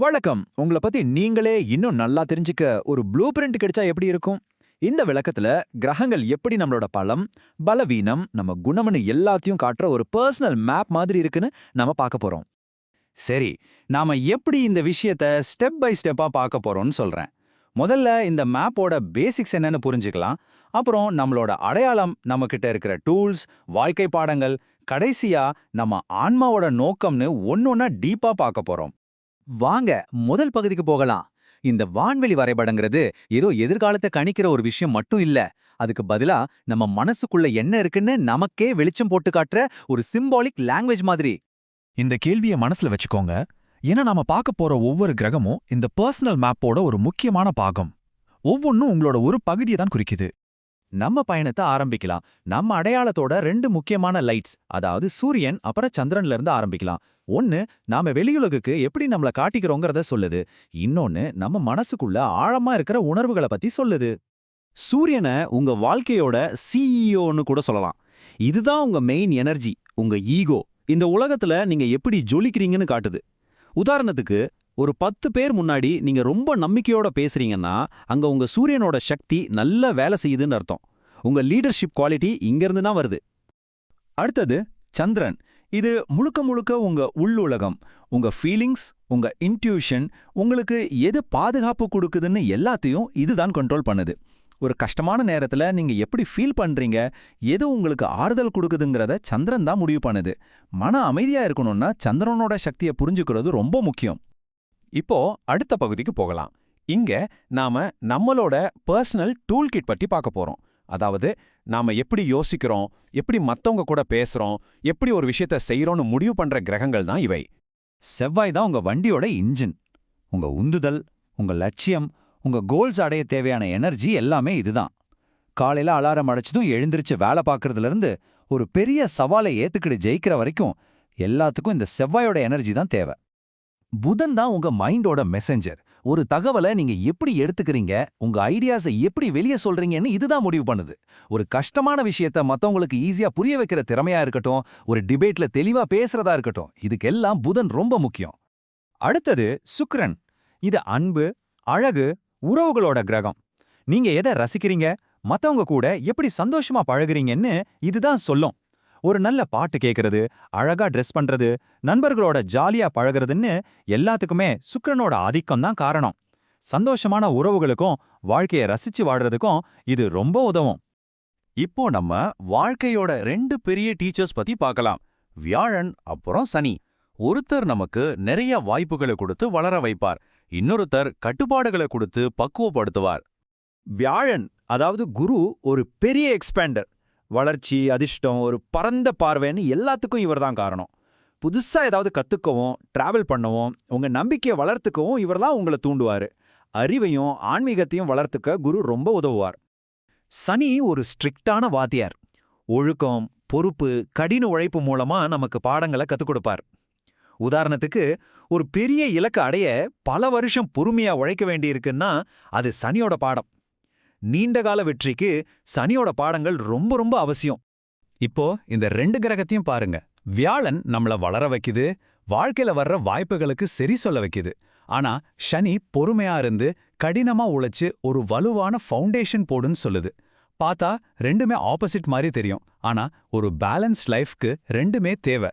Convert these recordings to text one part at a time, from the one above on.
வணக்கம். உங்கள பத்தி நீங்களே இன்னும் நல்லா தெரிஞ்சுக்க ஒரு ப்ளூ பிரிண்ட் கிடைச்சா எப்படி இருக்கும்? இந்த விளக்கத்துல கிரகங்கள் எப்படி நம்மளோட பலம், பலவீனம், நம்ம குணம்னு எல்லாத்தையும் காட்டுற ஒரு பர்சனல் மேப் மாதிரி இருக்குன்னு நாம பார்க்க போறோம். சரி, நாம எப்படி இந்த விஷயத்த ஸ்டெப் பை ஸ்டெப்பா பார்க்க போறோம்னு சொல்றேன். முதல்ல இந்த மேப்போட பேசிக்ஸ் என்னன்னு புரிஞ்சுக்கலாம். அப்புறம் நம்மளோட அடையாளம், நம்ம கிட்ட இருக்கிற டூல்ஸ், வாழ்க்கை பாடங்கள், கடைசியா நம்ம ஆன்மாவோட நோக்கம்னு ஒன்னொன்னா டீப்பா பார்க்க போறோம். வாங்க முதல் பகுதிக்கு போகலாம். இந்த வான்வெளி வரைபடங்கிறது ஏதோ எதிர்காலத்தை கணிக்கிற ஒரு விஷயம் மட்டும் இல்ல. அதுக்கு பதிலா நம்ம மனசுக்குள்ள என்ன இருக்குன்னு நமக்கே வெளிச்சம் போட்டு காட்டுற ஒரு சிம்பாலிக் லாங்குவேஜ் மாதிரி. இந்த கேள்விய மனசுல வச்சுக்கோங்க. ஏன்னா நாம பார்க்க போற ஒவ்வொரு கிரகமும் இந்த பர்சனல் மேப்போட ஒரு முக்கியமான பாகம். ஒவ்வொன்னும் உங்களோட ஒரு பகுதியை தான் குறிக்குது. நம்ம பயணத்தை ஆரம்பிக்கலாம். நம்ம அடையாளத்தோட ரெண்டு முக்கியமான லைட்ஸ், அதாவது சூரியன் அப்புறம் சந்திரன்ல இருந்து ஆரம்பிக்கலாம். ஒன்னு நாம வெளியுலகுக்கு எப்படி நம்மள காட்டிக்கிறோங்கிறத சொல்லுது. இன்னொன்னு நம்ம மனசுக்குள்ள ஆழமா இருக்கிற உணர்வுகளை பத்தி சொல்லுது. சூரியனை உங்க வாழ்க்கையோட சிஇஓன்னு கூட சொல்லலாம். இதுதான் உங்க மெயின் எனர்ஜி, உங்க ஈகோ. இந்த உலகத்துல நீங்க எப்படி ஜொலிக்கிறீங்கன்னு காட்டுது. உதாரணத்துக்கு, ஒரு 10 பேர் முன்னாடி நீங்க ரொம்ப நம்பிக்கையோட பேசுறீங்கன்னா, அங்க உங்க சூரியனோட சக்தி நல்ல வேலை செய்யுதுன்னு அர்த்தம். உங்க லீடர்ஷிப் குவாலிட்டி இங்கிருந்து தான் வருது. அடுத்தது சந்திரன். இது முழுக்க முழுக்க உங்க உள்ளுலகம், உங்க ஃபீலிங்ஸ், உங்க இன்ட்யூஷன், உங்களுக்கு எது பாதுகாப்பு கொடுக்குதுன்னு எல்லாத்தையும் இதுதான் கண்ட்ரோல் பண்ணுது. ஒரு கஷ்டமான நேரத்துல நீங்க எப்படி ஃபீல் பண்றீங்க, எது உங்களுக்கு ஆறுதல் கொடுக்குதுங்கிறத சந்திரன் தான் முடிவு பண்ணுது. மன அமைதியா இருக்கணும்னா சந்திரனோட சக்தியை புரிஞ்சுக்கிறது ரொம்ப முக்கியம். இப்போ அடுத்த பகுதிக்கு போகலாம். இங்க நாம நம்மளோட பர்சனல் டூல் கிட் பத்தி பார்க்க போறோம். அதாவது நாம எப்படி யோசிக்கிறோம், எப்படி மத்தவங்க கூட பேசுறோம், எப்படி ஒரு விஷயத்த செய்யறோம்னு முடிவு பண்ற கிரகங்கள் தான் இவை. செவ்வாய் தான் உங்க வண்டியோட இன்ஜின். உங்க உந்துதல், உங்க லட்சியம், உங்க கோல்ஸ் அடைய தேவையான எனர்ஜி எல்லாமே இதுதான். காலையில அலாரம் அடைச்சதும் எழுந்திருச்சு வேலை பார்க்கறதுல இருந்து ஒரு பெரிய சவாலை ஏத்துக்கிட்டு ஜெயிக்கிற வரைக்கும் எல்லாத்துக்கும் இந்த செவ்வாயோட எனர்ஜி தான் தேவை. புதன் தான் உங்க மைண்டோட மெசஞ்சர். ஒரு தகவலை நீங்க எப்படி எடுத்துக்கிறீங்க, உங்க ஐடியாஸை எப்படி வெளியே சொல்றீங்கன்னு இதுதான் முடிவு பண்ணுது. ஒரு கஷ்டமான விஷயத்த மத்தவங்களுக்கு ஈஸியா புரிய வைக்கிற திறமையா இருக்கட்டும், ஒரு டிபேட்ல தெளிவா பேசுறதா இருக்கட்டும், இதுக்கெல்லாம் புதன் ரொம்ப முக்கியம். அடுத்தது சுக்கிரன். இது அன்பு, அழகு, உறவுகளோட கிரகம். நீங்க எதை ரசிக்கிறீங்க, மத்தவங்க கூட எப்படி சந்தோஷமா பழகுறீங்கன்னு இதுதான் சொல்லும். ஒரு நல்ல பாட்டு கேட்கறது, அழகா ட்ரெஸ் பண்றது, நண்பர்களோட ஜாலியா பழகுறதுன்னு எல்லாத்துக்குமே சுக்கிரனோட ஆதிக்கம் தான் காரணம். சந்தோஷமான உறவுகளுக்கும் வாழ்க்கையை ரசிச்சு வாழ்றதுக்கும் இது ரொம்ப உதவும். இப்போ நம்ம வாழ்க்கையோட 2 பெரிய டீச்சர்ஸ் பத்தி பார்க்கலாம். வியாழன் அப்புறம் சனி. ஒருத்தர் நமக்கு நிறைய வாய்ப்புகளை கொடுத்து வளர வைப்பார், இன்னொருத்தர் கட்டுப்பாடுகளை கொடுத்து பக்குவப்படுத்துவார். வியாழன், அதாவது குரு, ஒரு பெரிய எக்ஸ்பேண்டர். வளர்ச்சி, அதிர்ஷ்டம், ஒரு பரந்த பார்வைன்னு எல்லாத்துக்கும் இவர்தான் காரணம். புதுசா ஏதாவது கத்துக்கவும், டிராவல் பண்ணவும், உங்க நம்பிக்கையை வளர்த்துக்கவும் இவர்தான் உங்களை தூண்டுவாரு. அறிவையும் ஆன்மீகத்தையும் வளர்த்துக்க குரு ரொம்ப உதவுவார். சனி ஒரு ஸ்ட்ரிக்டான வாத்தியார். ஒழுக்கம், பொறுப்பு, கடின உழைப்பு மூலமா நமக்கு பாடங்களை கத்துக் கொடுப்பார். உதாரணத்துக்கு, ஒரு பெரிய இலக்கு அடைய பல வருஷம் பொறுமையா உழைக்க வேண்டியிருக்குன்னா அது சனியோட பாடம். நீண்டகால வெற்றிக்கு சனியோட பாடங்கள் ரொம்ப ரொம்ப அவசியம். இப்போ இந்த 2 கிரகத்தையும் பாருங்க. வியாழன் நம்மள வளர வைக்குது, வாழ்க்கையில வர்ற வாய்ப்புகளுக்கு சரி சொல்ல வைக்குது. ஆனா சனி பொறுமையா இருந்து கடினமா உழைச்சு ஒரு வலுவான ஃபவுண்டேஷன் போடுன்னு சொல்லுது. பார்த்தா ரெண்டுமே ஆப்போசிட் மாதிரி தெரியும், ஆனா ஒரு பேலன்ஸ் லைஃப்க்கு ரெண்டுமே தேவை.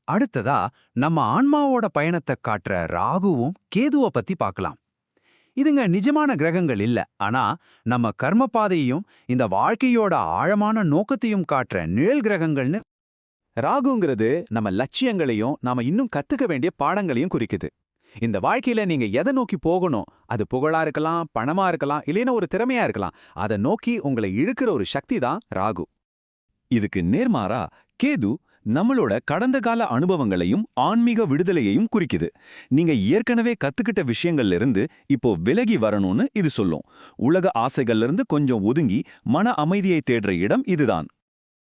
அடுத்ததா நம்ம ஆன்மாவோட பயணத்தை காட்டுற ராகுவும் கேதுவை பத்தி பார்க்கலாம். இதுங்க நிஜமான கிரகங்கள் இல்ல, ஆனா நம்ம கர்ம பாதையையும் இந்த வாழ்க்கையோட ஆழமான நோக்கத்தையும் காட்டுற நிழல் கிரகங்கள்னு. ராகுங்கிறது நம்ம லட்சியங்களையும் நாம இன்னும் கத்துக்க வேண்டிய பாடங்களையும் குறிக்குது. இந்த வாழ்க்கையில நீங்க எதை நோக்கி போகணும், அது புகழா இருக்கலாம், பணமா இருக்கலாம், இல்லைன்னா ஒரு திறமையா இருக்கலாம், அதை நோக்கி உங்களை இழுக்கிற ஒரு சக்தி தான் ராகு. இதுக்கு நேர்மாறா கேது நம்மளோட கடந்த கால அனுபவங்களையும் ஆன்மீக விடுதலையையும் குறிக்குது. நீங்க ஏற்கனவே கத்துக்கிட்ட விஷயங்கள்ல இருந்து இப்போ விலகி வரணும்னு இது சொல்லும். உலக ஆசைகள்ல இருந்து கொஞ்சம் ஒதுங்கி மன அமைதியை தேடுற இடம் இதுதான்.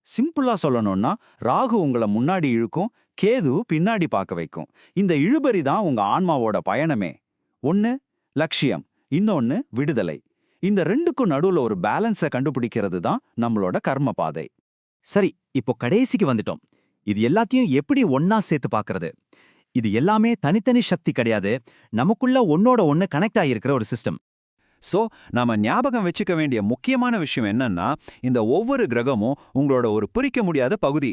சிம்பிளா சொல்லணும்னா, ராகு உங்களை முன்னாடி இழுக்கும், கேது பின்னாடி பார்க்க வைக்கும். இந்த இழுபறி தான் உங்க ஆன்மாவோட பயணமே. ஒன்னு லட்சியம், இன்னொன்னு விடுதலை. இந்த 2க்கும் நடுவுல ஒரு பேலன்ஸை கண்டுபிடிக்கிறது தான் நம்மளோட கர்ம பாதை. சரி, இப்போ கடைசிக்கு வந்துட்டோம். இது எல்லாத்தையும் எப்படி ஒன்னா சேர்த்து பார்க்கறது? இது எல்லாமே தனித்தனி சக்தி கிடையாது, நமக்குள்ள ஒன்னோட ஒன்னு கனெக்ட் ஆகியிருக்கிற ஒரு சிஸ்டம். சோ நாம ஞாபகம் வச்சுக்க வேண்டிய முக்கியமான விஷயம் என்னன்னா, இந்த ஒவ்வொரு கிரகமும் உங்களோட ஒரு பிரிக்க முடியாத பகுதி.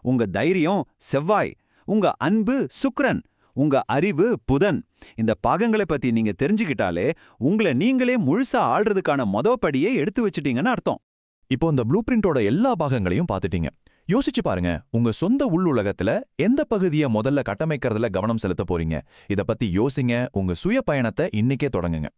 உங்க தைரியம் செவ்வாய், உங்க அன்பு சுக்கிரன், உங்க அறிவு புதன். இந்த பாகங்களை பத்தி நீங்க தெரிஞ்சுக்கிட்டாலே உங்களை நீங்களே முழுசா ஆள்றதுக்கான படியே எடுத்து வச்சிட்டீங்கன்னு அர்த்தம். இப்போ இந்த ப்ளூ பிரிண்டோட எல்லா பாகங்களையும் பார்த்துட்டீங்க. யோசிச்சு பாருங்க, உங்க சொந்த உள்ளுலகத்துல எந்த பகுதியை முதல்ல கட்டமைக்கிறதுல கவனம் செலுத்த போறீங்க? இத பத்தி யோசிங்க, உங்க சுய பயணத்தை இன்னைக்கே தொடங்குங்க.